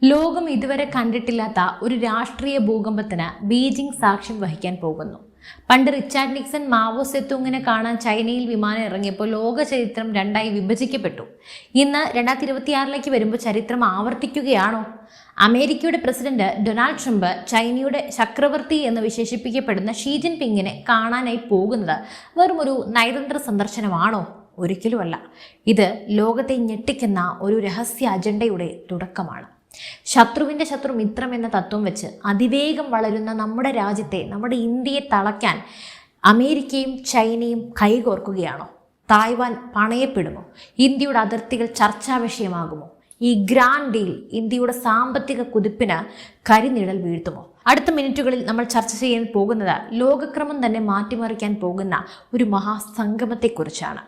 ലോകം ഇതുവരെ കണ്ടിട്ടില്ലാത്ത ഒരു രാഷ്ട്രീയ ഭൂകമ്പത്തിന് ബീജിംഗ് സാക്ഷ്യം വഹിക്കാൻ പോകുന്നു. പണ്ട് റിച്ചാർഡ് നിക്സൺ മാവോ സെത്തൂങ്ങിനെ കാണാൻ ചൈനയിൽ വിമാനം ഇറങ്ങിയപ്പോൾ ലോക ചരിത്രം രണ്ടായി വിഭജിക്കപ്പെട്ടു. ഇന്ന് 2026 വരുമ്പോൾ ചരിത്രം ആവർത്തിക്കുകയാണോ? അമേരിക്കയുടെ പ്രസിഡന്റ് ഡൊണാൾഡ് ട്രംപ് ചൈനയുടെ ചക്രവർത്തി എന്ന് വിശേഷിപ്പിക്കപ്പെടുന്ന ഷീ ജിൻപിങ്ങിനെ കാണാനായി പോകുന്നത് വെറും ഒരു നയതന്ത്ര സന്ദർശനമാണോ? ഒരിക്കലുമല്ല. ഇത് ലോകത്തെ ഞെട്ടിക്കുന്ന ഒരു രഹസ്യ അജണ്ടയുടെ തുടക്കമാണ്. ശത്രുവിൻ്റെ ശത്രു മിത്രം എന്ന തത്വം വെച്ച് അതിവേഗം വളരുന്ന നമ്മുടെ രാജ്യത്തെ, നമ്മുടെ ഇന്ത്യയെ തളയ്ക്കാൻ അമേരിക്കയും ചൈനയും കൈകോർക്കുകയാണോ? തായ്വാൻ പണയപ്പെടുമോ? ഇന്ത്യയുടെ അതിർത്തികൾ ചർച്ചാ വിഷയമാകുമോ? ഈ ഗ്രാൻഡ് ഡീൽ ഇന്ത്യയുടെ സാമ്പത്തിക കുതിപ്പിന് കരിനിഴൽ വീഴ്ത്തുമോ? അടുത്ത മിനിറ്റുകളിൽ നമ്മൾ ചർച്ച ചെയ്യാൻ പോകുന്നത് ലോകക്രമം തന്നെ മാറ്റിമറിക്കാൻ പോകുന്ന ഒരു മഹാസംഗമത്തെക്കുറിച്ചാണ്.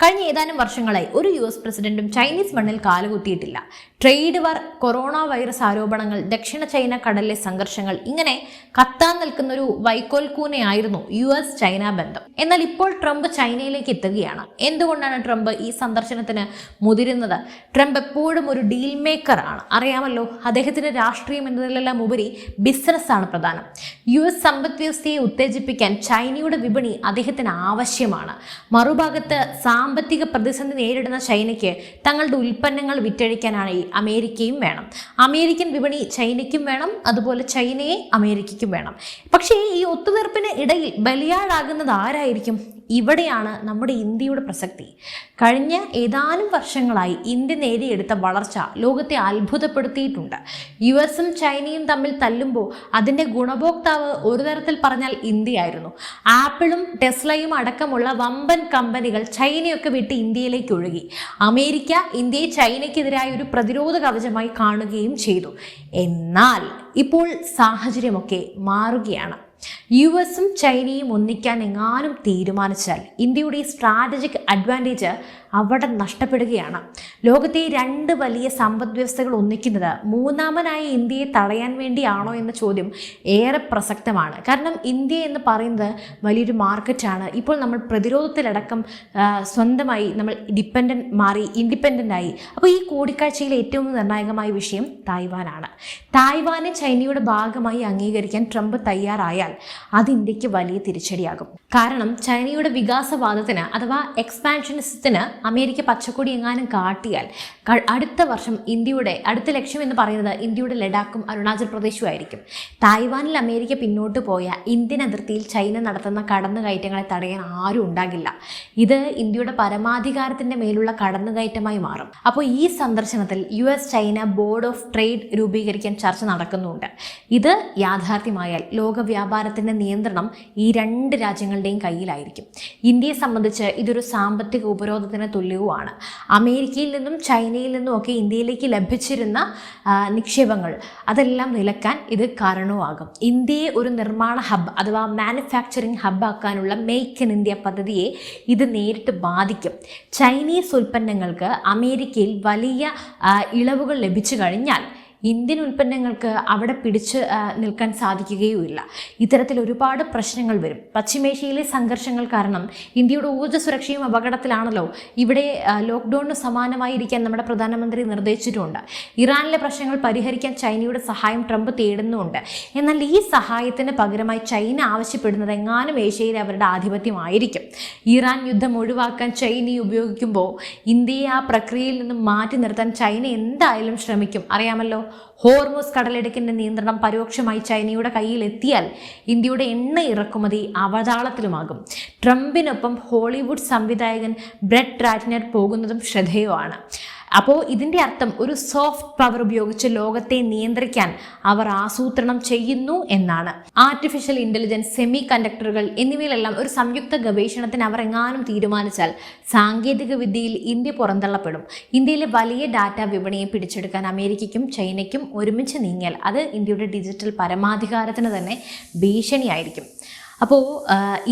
കഴിഞ്ഞ ഏതാനും വർഷങ്ങളായി ഒരു US പ്രസിഡന്റും ചൈനീസ് മണ്ണിൽ കാലുകുത്തിയിട്ടില്ല. ട്രേഡ് വാർ, കൊറോണ വൈറസ് ആരോപണങ്ങൾ, ദക്ഷിണ ചൈന കടലിലെ സംഘർഷങ്ങൾ, ഇങ്ങനെ കത്താൻ നിൽക്കുന്ന ഒരു വൈക്കോൽക്കൂനയായിരുന്നു US ചൈന ബന്ധം. എന്നാൽ ഇപ്പോൾ ട്രംപ് ചൈനയിലേക്ക് എത്തുകയാണ്. എന്തുകൊണ്ടാണ് ട്രംപ് ഈ സന്ദർശനത്തിന് മുതിരുന്നത്? ട്രംപ് എപ്പോഴും ഒരു ഡീൽ മേക്കർ ആണ്, അറിയാമല്ലോ. അദ്ദേഹത്തിന്റെ രാഷ്ട്രീയം എന്നതിലെല്ലാം ഉപരി ബിസിനസ്സാണ് പ്രധാനം. US സമ്പദ് വ്യവസ്ഥയെ ഉത്തേജിപ്പിക്കാൻ ചൈനയുടെ വിപണി അദ്ദേഹത്തിന് ആവശ്യമാണ്. മറുഭാഗത്ത് സാമ്പത്തിക പ്രതിസന്ധി നേരിടുന്ന ചൈനയ്ക്ക് തങ്ങളുടെ ഉൽപ്പന്നങ്ങൾ വിറ്റഴിക്കാനായി അമേരിക്കയും വേണം. അമേരിക്കൻ വിപണി ചൈനയ്ക്കും വേണം, അതുപോലെ ചൈനയെ അമേരിക്കയ്ക്കും വേണം. പക്ഷേ ഈ ഒത്തുതീർപ്പിന് ഇടയിൽ ബലിയാടാകുന്നത് ആരായിരിക്കും? ഇവിടെയാണ് നമ്മുടെ ഇന്ത്യയുടെ പ്രസക്തി. കഴിഞ്ഞ ഏതാനും വർഷങ്ങളായി ഇന്ത്യ നേടിയെടുത്ത വളർച്ച ലോകത്തെ അത്ഭുതപ്പെടുത്തിയിട്ടുണ്ട്. US ചൈനയും തമ്മിൽ തല്ലുമ്പോൾ അതിൻ്റെ ഗുണഭോക്താവ് ഒരു തരത്തിൽ പറഞ്ഞാൽ ഇന്ത്യയായിരുന്നു. ആപ്പിളും ടെസ്ലയും അടക്കമുള്ള വമ്പൻ കമ്പനികൾ ചൈനയൊക്കെ വിട്ട് ഇന്ത്യയിലേക്ക് ഒഴുകി. അമേരിക്ക ഇന്ത്യയെ ചൈനയ്ക്കെതിരായ ഒരു പ്രതിരോധ കവചമായി കാണുകയും ചെയ്തു. എന്നാൽ ഇപ്പോൾ സാഹചര്യമൊക്കെ മാറുകയാണ്. US ചൈനയും ഒന്നിക്കാൻ എങ്ങാനും തീരുമാനിച്ചാൽ ഇന്ത്യയുടെ സ്ട്രാറ്റജിക് അഡ്വാൻറ്റേജ് അവിടെ നഷ്ടപ്പെടുകയാണ്. ലോകത്തെ രണ്ട് വലിയ സമ്പദ് വ്യവസ്ഥകൾ ഒന്നിക്കുന്നത് മൂന്നാമനായ ഇന്ത്യയെ തടയാൻ വേണ്ടിയാണോ എന്ന ചോദ്യം ഏറെ പ്രസക്തമാണ്. കാരണം ഇന്ത്യ എന്ന് പറയുന്നത് വലിയൊരു മാർക്കറ്റാണ്. ഇപ്പോൾ നമ്മൾ പ്രതിരോധത്തിലടക്കം സ്വന്തമായി നമ്മൾ ഇൻഡിപെൻഡൻ്റ് ആയി. അപ്പോൾ ഈ കൂടിക്കാഴ്ചയിലെ ഏറ്റവും നിർണായകമായ വിഷയം തായ്വാനാണ്. തായ്വാനെ ചൈനയുടെ ഭാഗമായി അംഗീകരിക്കാൻ ട്രംപ് തയ്യാറായാൽ അത് ഇന്ത്യക്ക് വലിയ തിരിച്ചടിയാകും. കാരണം ചൈനയുടെ വികാസവാദത്തിന് അഥവാ എക്സ്പാൻഷനിസത്തിന് അമേരിക്ക പച്ചക്കൊടി എങ്ങാനും കാട്ടിയാൽ അടുത്ത വർഷം ഇന്ത്യയുടെ അടുത്ത ലക്ഷ്യം എന്ന് പറയുന്നത് ഇന്ത്യയുടെ ലഡാക്കും അരുണാചൽ പ്രദേശും ആയിരിക്കും. തായ്വാനിൽ അമേരിക്ക പിന്നോട്ട് പോയ ഇന്ത്യൻ അതിർത്തിയിൽ ചൈന നടത്തുന്ന കടന്നുകയറ്റങ്ങളെ തടയാൻ ആരും ഉണ്ടാകില്ല. ഇത് ഇന്ത്യയുടെ പരമാധികാരത്തിൻ്റെ മേലുള്ള കടന്നുകയറ്റമായി മാറും. അപ്പോൾ ഈ സന്ദർശനത്തിൽ US China board of trade രൂപീകരിക്കാൻ ചർച്ച നടക്കുന്നുണ്ട്. ഇത് യാഥാർത്ഥ്യമായാൽ ലോക വ്യാപാരത്തിൻ്റെ നിയന്ത്രണം ഈ രണ്ട് രാജ്യങ്ങളുടെയും കയ്യിലായിരിക്കും. ഇന്ത്യയെ സംബന്ധിച്ച് ഇതൊരു സാമ്പത്തിക ഉപരോധത്തിന് തുല്യവുമാണ്. അമേരിക്കയിൽ നിന്നും ചൈനയിൽ നിന്നും ഒക്കെ ഇന്ത്യയിലേക്ക് ലഭിച്ചിരുന്ന നിക്ഷേപങ്ങൾ അതെല്ലാം നിലക്കാൻ ഇത് കാരണവുമാകും. ഇന്ത്യയെ ഒരു നിർമ്മാണ ഹബ്ബ് അഥവാ മാനുഫാക്ചറിങ് ഹബ്ബാക്കാനുള്ള മെയ്ക്ക് ഇൻ ഇന്ത്യ പദ്ധതിയെ ഇത് നേരിട്ട് ബാധിക്കും. ചൈനീസ് ഉൽപ്പന്നങ്ങൾക്ക് അമേരിക്കയിൽ വലിയ ഇളവുകൾ ലഭിച്ചു കഴിഞ്ഞാൽ ഇന്ത്യൻ ഉൽപ്പന്നങ്ങൾക്ക് അവിടെ പിടിച്ച് നിൽക്കാൻ സാധിക്കുകയുമില്ല. ഇത്തരത്തിൽ ഒരുപാട് പ്രശ്നങ്ങൾ വരും. പശ്ചിമേഷ്യയിലെ സംഘർഷങ്ങൾ കാരണം ഇന്ത്യയുടെ ഊർജ്ജ സുരക്ഷയും അപകടത്തിലാണല്ലോ. ഇവിടെ ലോക്ക്ഡൗണിന് സമാനമായിരിക്കാൻ നമ്മുടെ പ്രധാനമന്ത്രി നിർദ്ദേശിച്ചിട്ടുണ്ട്. ഇറാനിലെ പ്രശ്നങ്ങൾ പരിഹരിക്കാൻ ചൈനയുടെ സഹായം ട്രംപ് തേടുന്നുമുണ്ട്. എന്നാൽ ഈ സഹായത്തിന് പകരമായി ചൈന ആവശ്യപ്പെടുന്നത് എങ്ങാനും ഏഷ്യയിലെ അവരുടെ ആധിപത്യമായിരിക്കും. ഇറാൻ യുദ്ധം ഒഴിവാക്കാൻ ചൈനയെ ഉപയോഗിക്കുമ്പോൾ ഇന്ത്യയെ ആ പ്രക്രിയയിൽ നിന്നും മാറ്റി നിർത്താൻ ചൈന എന്തായാലും ശ്രമിക്കും, അറിയാമല്ലോ. ഹോർമുസ് കടലിടുക്കിന്റെ നിയന്ത്രണം പരോക്ഷമായി ചൈനയുടെ കയ്യിൽ എത്തിയാൽ ഇന്ത്യയുടെ എണ്ണ ഇറക്കുമതി അവതാളത്തിലുമാകും. ട്രംപിനൊപ്പം ഹോളിവുഡ് സംവിധായകൻ ബ്രെറ്റ് റാറ്റ്നർ പോകുന്നതും ശ്രദ്ധേയമാണ്. അപ്പോൾ ഇതിൻ്റെ അർത്ഥം ഒരു സോഫ്റ്റ് പവർ ഉപയോഗിച്ച് ലോകത്തെ നിയന്ത്രിക്കാൻ അവർ ആസൂത്രണം ചെയ്യുന്നു എന്നാണ്. ആർട്ടിഫിഷ്യൽ ഇൻ്റലിജൻസ്, സെമി കണ്ടക്ടറുകൾ എന്നിവയിലെല്ലാം ഒരു സംയുക്ത ഗവേഷണത്തിന് അവർ എങ്ങാനും തീരുമാനിച്ചാൽ സാങ്കേതിക വിദ്യയിൽ ഇന്ത്യ പുറന്തള്ളപ്പെടും. ഇന്ത്യയിലെ വലിയ ഡാറ്റ വിപണിയെ പിടിച്ചെടുക്കാൻ അമേരിക്കയ്ക്കും ചൈനയ്ക്കും ഒരുമിച്ച് നീങ്ങിയാൽ അത് ഇന്ത്യയുടെ ഡിജിറ്റൽ പരമാധികാരത്തിന് തന്നെ ഭീഷണിയായിരിക്കും. അപ്പോൾ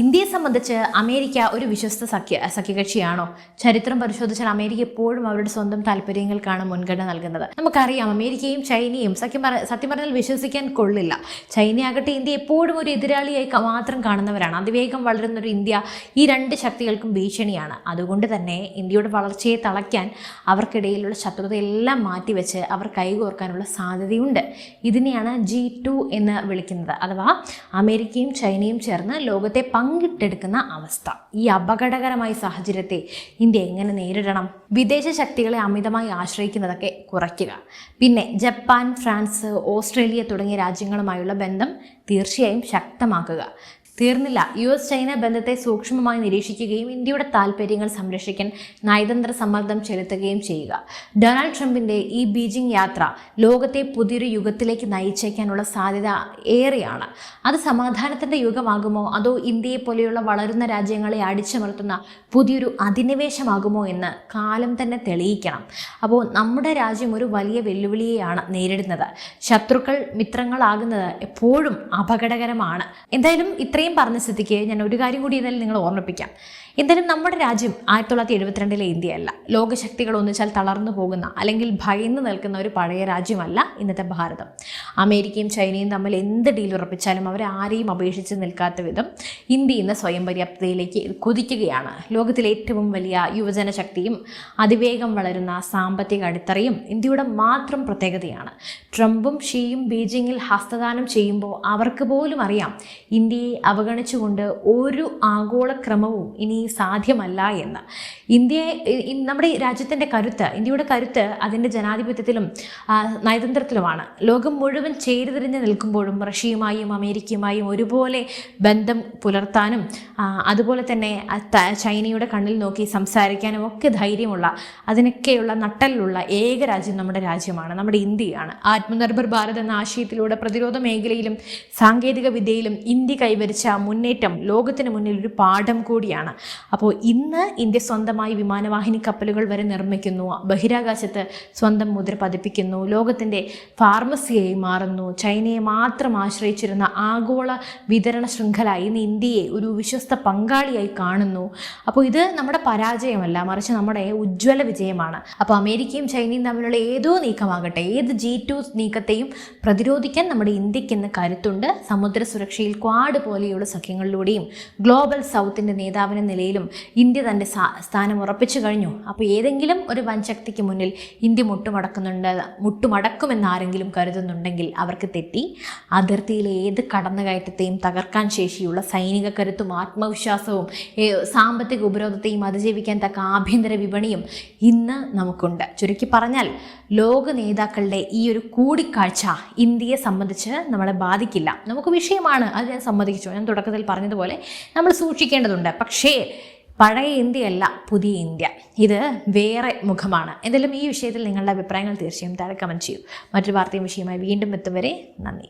ഇന്ത്യയെ സംബന്ധിച്ച് അമേരിക്ക ഒരു വിശ്വസ്ത സഖ്യകക്ഷിയാണോ? ചരിത്രം പരിശോധിച്ചാൽ അമേരിക്ക എപ്പോഴും അവരുടെ സ്വന്തം താല്പര്യങ്ങൾക്കാണ് മുൻഗണന നൽകുന്നത്. നമുക്കറിയാം അമേരിക്കയും ചൈനയും സത്യം പറഞ്ഞാൽ വിശ്വസിക്കാൻ കൊള്ളില്ല. ചൈനയാകട്ടെ ഇന്ത്യ എപ്പോഴും ഒരു എതിരാളിയായി മാത്രം കാണുന്നവരാണ്. അതിവേഗം വളരുന്നൊരു ഇന്ത്യ ഈ രണ്ട് ശക്തികൾക്കും ഭീഷണിയാണ്. അതുകൊണ്ട് തന്നെ ഇന്ത്യയുടെ വളർച്ചയെ തളയ്ക്കാൻ അവർക്കിടയിലുള്ള ശത്രുതയെല്ലാം മാറ്റിവെച്ച് അവർ കൈകോർക്കാനുള്ള സാധ്യതയുണ്ട്. ഇതിനെയാണ് G2 എന്ന് വിളിക്കുന്നത്. അഥവാ അമേരിക്കയും ചൈനയും ചേർന്ന് ലോകത്തെ പങ്കിട്ടെടുക്കുന്ന അവസ്ഥ. ഈ അപകടകരമായ സാഹചര്യത്തെ ഇന്ത്യ എങ്ങനെ നേരിടണം? വിദേശ ശക്തികളെ അമിതമായി ആശ്രയിക്കുന്നതൊക്കെ കുറയ്ക്കുക. പിന്നെ ജപ്പാൻ, ഫ്രാൻസ്, ഓസ്ട്രേലിയ തുടങ്ങിയ രാജ്യങ്ങളുമായുള്ള ബന്ധം തീർച്ചയായും ശക്തമാക്കുക. തീർന്നില്ല, US-ചൈന ബന്ധത്തെ സൂക്ഷ്മമായി നിരീക്ഷിക്കുകയും ഇന്ത്യയുടെ താൽപ്പര്യങ്ങൾ സംരക്ഷിക്കാൻ നയതന്ത്ര സമ്മർദ്ദം ചെലുത്തുകയും ചെയ്യുക. ഡൊണാൾഡ് ട്രംപിൻ്റെ ഈ ബീജിംഗ് യാത്ര ലോകത്തെ പുതിയൊരു യുഗത്തിലേക്ക് നയിച്ചേക്കാനുള്ള സാധ്യത ഏറെയാണ്. അത് സമാധാനത്തിൻ്റെ യുഗമാകുമോ അതോ ഇന്ത്യയെ പോലെയുള്ള വളരുന്ന രാജ്യങ്ങളെ അടിച്ചമർത്തുന്ന പുതിയൊരു അധിനിവേശമാകുമോ എന്ന് കാലം തന്നെ തെളിയിക്കണം. അപ്പോൾ നമ്മുടെ രാജ്യം ഒരു വലിയ വെല്ലുവിളിയെയാണ് നേരിടുന്നത്. ശത്രുക്കൾ മിത്രങ്ങളാകുന്നത് എപ്പോഴും അപകടകരമാണ്. എന്തായാലും ഇത്രയും പറഞ്ഞ സ്ഥിതിക്ക് ഞാൻ ഒരു കാര്യം കൂടി ഇതിൽ നിങ്ങൾ ഓർമ്മിപ്പിക്കാം. എന്തായാലും നമ്മുടെ രാജ്യം 1972 ഇന്ത്യയല്ല. ലോകശക്തികൾ ഒന്നിച്ചാൽ തളർന്നു പോകുന്ന അല്ലെങ്കിൽ ഭയന്ന് നിൽക്കുന്ന ഒരു പഴയ രാജ്യമല്ല ഇന്നത്തെ ഭാരതം. അമേരിക്കയും ചൈനയും തമ്മിൽ എന്ത് ഡീൽ ഉറപ്പിച്ചാലും അവരെ ആരെയും അപേക്ഷിച്ച് നിൽക്കാത്ത വിധം ഇന്ത്യ ഇന്ന് സ്വയം പര്യാപ്തതയിലേക്ക് കുതിക്കുകയാണ്. ലോകത്തിലെ ഏറ്റവും വലിയ യുവജന ശക്തിയും അതിവേഗം വളരുന്ന സാമ്പത്തിക അടിത്തറയും ഇന്ത്യയുടെ മാത്രം പ്രത്യേകതയാണ്. ട്രംപും ഷീയും ബീജിംഗിൽ ഹസ്തദാനം ചെയ്യുമ്പോൾ അവർക്ക് പോലും അറിയാം ഇന്ത്യയെ അവഗണിച്ചുകൊണ്ട് ഒരു ആഗോളക്രമവും ഇനി സാധ്യമല്ല എന്ന്. നമ്മുടെ രാജ്യത്തിൻ്റെ കരുത്ത്, ഇന്ത്യയുടെ കരുത്ത് അതിൻ്റെ ജനാധിപത്യത്തിലും നയതന്ത്രത്തിലുമാണ്. ലോകം മുഴുവൻ ചേരിതിരിഞ്ഞ് നിൽക്കുമ്പോഴും റഷ്യയുമായും അമേരിക്കയുമായും ഒരുപോലെ ബന്ധം പുലർത്താനും അതുപോലെ തന്നെ ചൈനയുടെ കണ്ണിൽ നോക്കി സംസാരിക്കാനും ഒക്കെ ധൈര്യമുള്ള, അതിനൊക്കെയുള്ള നട്ടലിലുള്ള ഏക രാജ്യം നമ്മുടെ രാജ്യമാണ്, നമ്മുടെ ഇന്ത്യയാണ്. ആത്മനിർഭർ ഭാരത് എന്ന ആശയത്തിലൂടെ പ്രതിരോധ മേഖലയിലും സാങ്കേതിക വിദ്യയിലും ഇന്ത്യ കൈവരിച്ച മുന്നേറ്റം ലോകത്തിന് മുന്നിൽ ഒരു പാഠം കൂടിയാണ്. അപ്പോൾ ഇന്ന് ഇന്ത്യ സ്വന്തമായി വിമാനവാഹിനി കപ്പലുകൾ വരെ നിർമ്മിക്കുന്നു, ബഹിരാകാശത്ത് സ്വന്തം മുദ്ര പതിപ്പിക്കുന്നു, ലോകത്തിൻ്റെ ഫാർമസിയായി മാറുന്നു. ചൈനയെ മാത്രം ആശ്രയിച്ചിരുന്ന ആഗോള വിതരണ ശൃംഖല ഇന്ന് ഇന്ത്യയെ ഒരു വിശ്വസ്ത പങ്കാളിയായി കാണുന്നു. അപ്പോൾ ഇത് നമ്മുടെ പരാജയമല്ല, മറിച്ച് നമ്മുടെ ഉജ്ജ്വല വിജയമാണ്. അപ്പോൾ അമേരിക്കയും ചൈനയും തമ്മിലുള്ള ഏതോ നീക്കമാകട്ടെ, ഏത് G2 നീക്കത്തെയും പ്രതിരോധിക്കാൻ നമ്മുടെ ഇന്ത്യക്ക് ഇന്ന് കരുത്തുണ്ട്. സമുദ്ര സുരക്ഷയിൽ ക്വാഡ് പോലെയുള്ള സഖ്യങ്ങളിലൂടെയും ഗ്ലോബൽ സൗത്തിൻ്റെ നേതാവിന് നിലയിലും ഇന്ത്യ തൻ്റെ സ്ഥാനം ഉറപ്പിച്ചു കഴിഞ്ഞു. അപ്പോൾ ഏതെങ്കിലും ഒരു വൻശക്തിക്ക് മുന്നിൽ ഇന്ത്യ മുട്ടുമടക്കുമെന്ന് ആരെങ്കിലും കരുതുന്നുണ്ടെങ്കിൽ അവർക്ക് തെറ്റി. അതിർത്തിയിലെ ഏത് കടന്നുകയറ്റത്തെയും തകർക്കാൻ ശേഷിയുള്ള സൈനിക കരുത്തും ആത്മവിശ്വാസവും സാമ്പത്തിക ഉപരോധത്തെയും അതിജീവിക്കാൻ തക്ക ആഭ്യന്തര വിപണിയും ഇന്ന് നമുക്കുണ്ട്. ചുരുക്കി പറഞ്ഞാൽ ലോക നേതാക്കളുടെ ഈ ഒരു കൂടിക്കാഴ്ച ഇന്ത്യയെ സംബന്ധിച്ച് നമ്മളെ ബാധിക്കില്ല. നമുക്ക് വിഷയമാണ്, അത് ഞാൻ സമ്മതിച്ചു. ഞാൻ തുടക്കത്തിൽ പറഞ്ഞതുപോലെ നമ്മൾ സൂക്ഷിക്കേണ്ടതുണ്ട്. പക്ഷേ പഴയ ഇന്ത്യയല്ല പുതിയ ഇന്ത്യ, ഇത് വേറെ മുഖമാണ്. എന്തായാലും ഈ വിഷയത്തിൽ നിങ്ങളുടെ അഭിപ്രായങ്ങൾ തീർച്ചയായും താഴെ കമൻറ്റ് ചെയ്യൂ. മറ്റൊരു വാർത്തയും വിഷയമായി വീണ്ടും എത്തും വരെ നന്ദി.